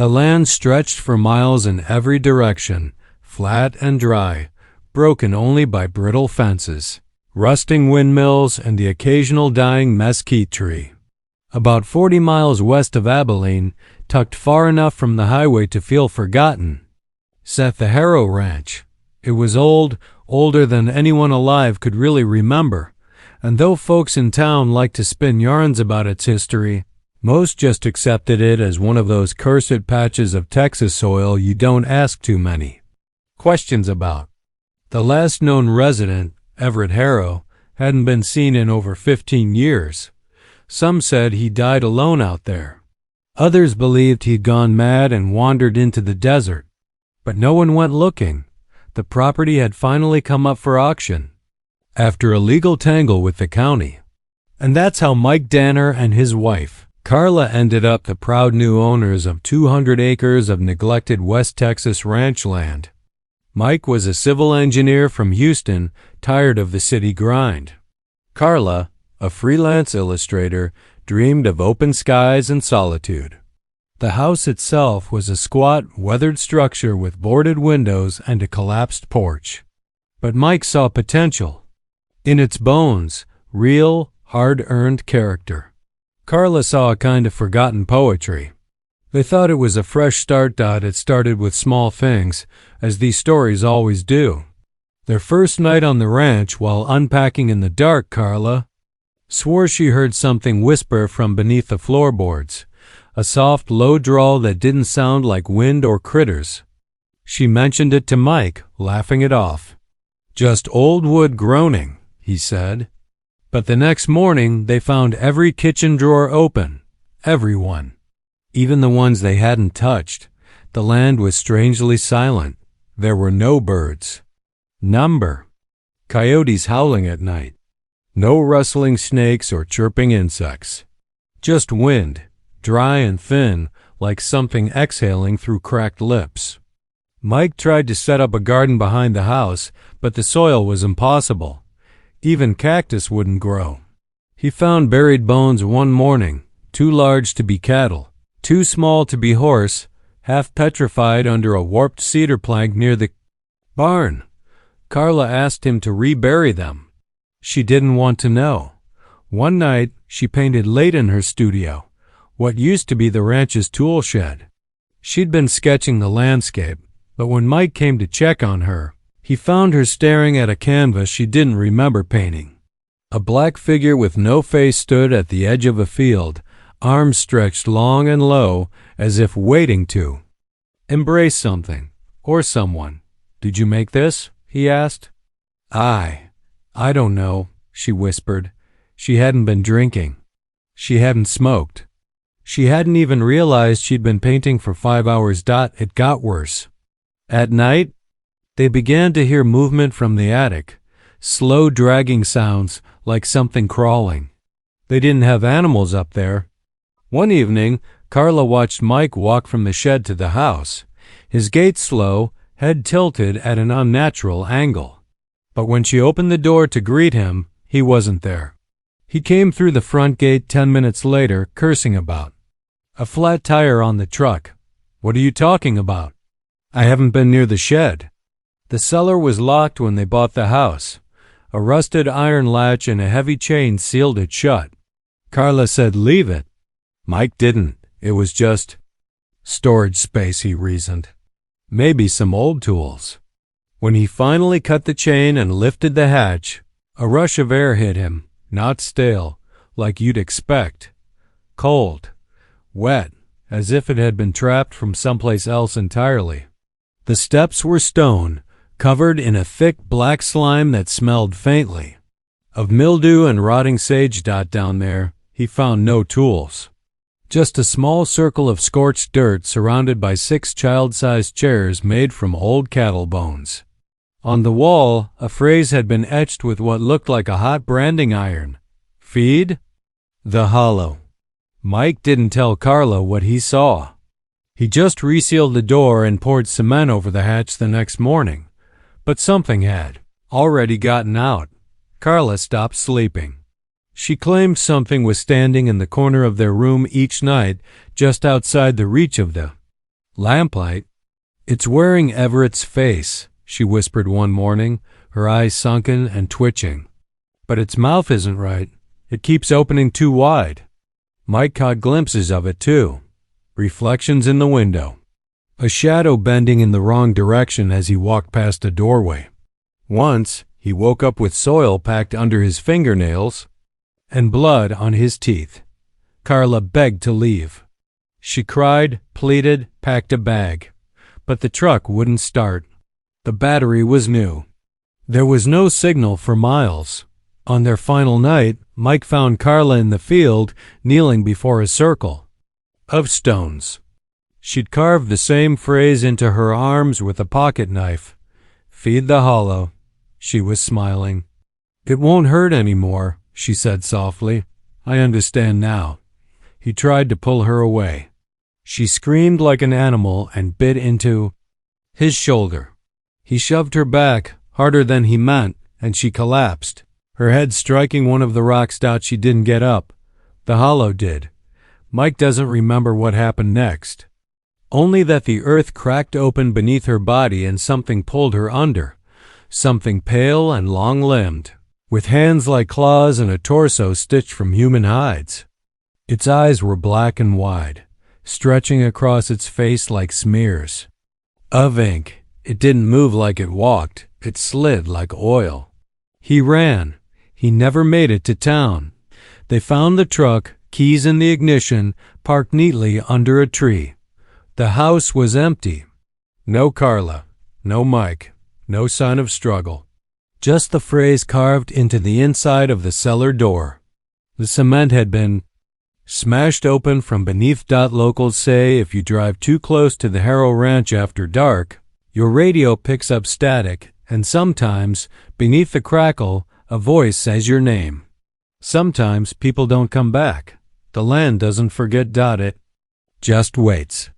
The land stretched for miles in every direction, flat and dry, broken only by brittle fences, rusting windmills, and the occasional dying mesquite tree. About 40 miles west of Abilene, tucked far enough from the highway to feel forgotten, sat the Harrow Ranch. It was old, older than anyone alive could really remember, and though folks in town liked to spin yarns about its history, most just accepted it as one of those cursed patches of Texas soil you don't ask too many questions about. The last known resident, Everett Harrow, hadn't been seen in over 15 years. Some said he died alone out there. Others believed he'd gone mad and wandered into the desert. But no one went looking. The property had finally come up for auction, after a legal tangle with the county. And that's how Mike Danner and his wife, Carla, ended up the proud new owners of 200 acres of neglected West Texas ranch land. Mike was a civil engineer from Houston, tired of the city grind. Carla, a freelance illustrator, dreamed of open skies and solitude. The house itself was a squat, weathered structure with boarded windows and a collapsed porch. But Mike saw potential. In its bones, real, hard-earned character. Carla saw a kind of forgotten poetry. They thought it was a fresh start. It started with small things, as these stories always do. Their first night on the ranch, while unpacking in the dark, Carla swore she heard something whisper from beneath the floorboards, a soft, low drawl that didn't sound like wind or critters. She mentioned it to Mike, laughing it off. Just old wood groaning, he said. But the next morning they found every kitchen drawer open, everyone. Even the ones they hadn't touched. The land was strangely silent. There were no birds. Coyotes howling at night. No rustling snakes or chirping insects. Just wind, dry and thin, like something exhaling through cracked lips. Mike tried to set up a garden behind the house, but the soil was impossible. Even cactus wouldn't grow. He found buried bones one morning, too large to be cattle, too small to be horse, half petrified under a warped cedar plank near the barn. Carla asked him to rebury them. She didn't want to know. One night, she painted late in her studio, what used to be the ranch's tool shed. She'd been sketching the landscape, but when Mike came to check on her, he found her staring at a canvas she didn't remember painting. A black figure with no face stood at the edge of a field, arms stretched long and low, as if waiting to embrace something or someone. "Did you make this?" he asked. I don't know," she whispered. She hadn't been drinking. She hadn't smoked. She hadn't even realized she'd been painting for 5 hours. It got worse. At night, they began to hear movement from the attic, slow dragging sounds like something crawling. They didn't have animals up there. One evening, Carla watched Mike walk from the shed to the house, his gait slow, head tilted at an unnatural angle. But when she opened the door to greet him, he wasn't there. He came through the front gate 10 minutes later, cursing about a flat tire on the truck. "What are you talking about?" "I haven't been near the shed." The cellar was locked when they bought the house. A rusted iron latch and a heavy chain sealed it shut. Carla said, "Leave it." Mike didn't. It was just storage space, he reasoned. Maybe some old tools. When he finally cut the chain and lifted the hatch, a rush of air hit him, not stale, like you'd expect. Cold, wet, as if it had been trapped from someplace else entirely. The steps were stone, covered in a thick black slime that smelled faintly of mildew and rotting sage. Down there, he found no tools. Just a small circle of scorched dirt surrounded by 6 child-sized chairs made from old cattle bones. On the wall, a phrase had been etched with what looked like a hot branding iron. "Feed the hollow." Mike didn't tell Carla what he saw. He just resealed the door and poured cement over the hatch the next morning. But something had already gotten out. Carla stopped sleeping. She claimed something was standing in the corner of their room each night, just outside the reach of the Lamplight? It's wearing Everett's face, she whispered one morning, her eyes sunken and twitching. But its mouth isn't right. It keeps opening too wide. Mike caught glimpses of it, too. Reflections in the window. A shadow bending in the wrong direction as he walked past a doorway. Once, he woke up with soil packed under his fingernails and blood on his teeth. Carla begged to leave. She cried, pleaded, packed a bag. But the truck wouldn't start. The battery was new. There was no signal for miles. On their final night, Mike found Carla in the field, kneeling before a circle of stones. She'd carved the same phrase into her arms with a pocket knife. "Feed the hollow." She was smiling. "It won't hurt anymore," she said softly. "I understand now." He tried to pull her away. She screamed like an animal and bit into his shoulder. He shoved her back, harder than he meant, and she collapsed, her head striking one of the rocks. She didn't get up. The hollow did. Mike doesn't remember what happened next. Only that the earth cracked open beneath her body and something pulled her under. Something pale and long-limbed, with hands like claws and a torso stitched from human hides. Its eyes were black and wide, stretching across its face like smears of ink. It didn't move like it walked. It slid like oil. He ran. He never made it to town. They found the truck, keys in the ignition, parked neatly under a tree. The house was empty. No Carla, no Mike, no sign of struggle. Just the phrase carved into the inside of the cellar door. The cement had been smashed open from beneath. Locals say if you drive too close to the Harrow Ranch after dark, your radio picks up static, and sometimes, beneath the crackle, a voice says your name. Sometimes people don't come back. The land doesn't forget. It just waits.